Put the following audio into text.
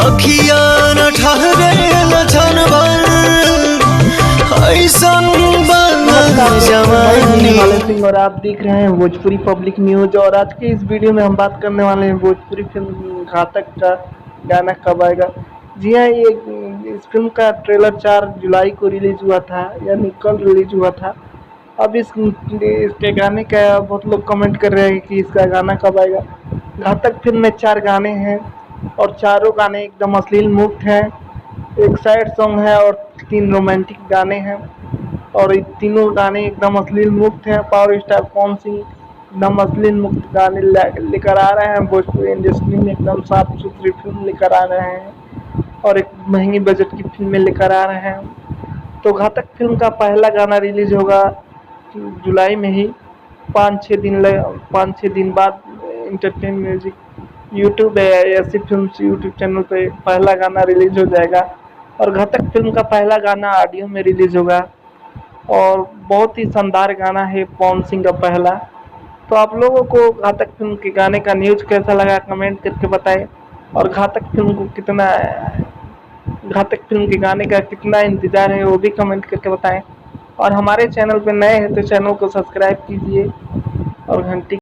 अखिया न ठहरे सिंह और आप देख रहे हैं भोजपुरी पब्लिक न्यूज। और आज के इस वीडियो में हम बात करने वाले हैं भोजपुरी फिल्म घातक का गाना कब आएगा। जी हाँ, ये इस फिल्म का ट्रेलर 4 जुलाई को रिलीज हुआ था, यानी कल रिलीज हुआ था। अब इसके गाने का बहुत लोग कमेंट कर रहे हैं कि इसका गाना कब आएगा। घातक फिल्म में 4 गाने हैं और चारों गाने एकदम अश्लील मुक्त हैं। एक सैड सॉन्ग है और 3 रोमांटिक गाने हैं और तीनों गाने एकदम अश्लील मुक्त हैं। पावर स्टार पवन सिंह एकदम अश्लील मुक्त गाने लेकर आ रहे हैं। भोजपुरी इंडस्ट्री में एकदम साफ सुथरी फिल्म लेकर आ रहे हैं और एक महंगी बजट की फिल्में लेकर आ रहे हैं। तो घातक फिल्म का पहला गाना रिलीज होगा जुलाई में ही, 5-6 दिन बाद। इंटरटेन म्यूजिक यूट्यूब है, ऐसी फिल्म यूट्यूब चैनल पे पहला गाना रिलीज हो जाएगा और घातक फिल्म का पहला गाना ऑडियो में रिलीज होगा और बहुत ही शानदार गाना है पवन सिंह का पहला। तो आप लोगों को घातक फिल्म के गाने का न्यूज़ कैसा लगा कमेंट करके बताएं और घातक फिल्म के गाने का कितना इंतज़ार है वो भी कमेंट करके बताएं। और हमारे चैनल पर नए हैं तो चैनल को सब्सक्राइब कीजिए और घंटी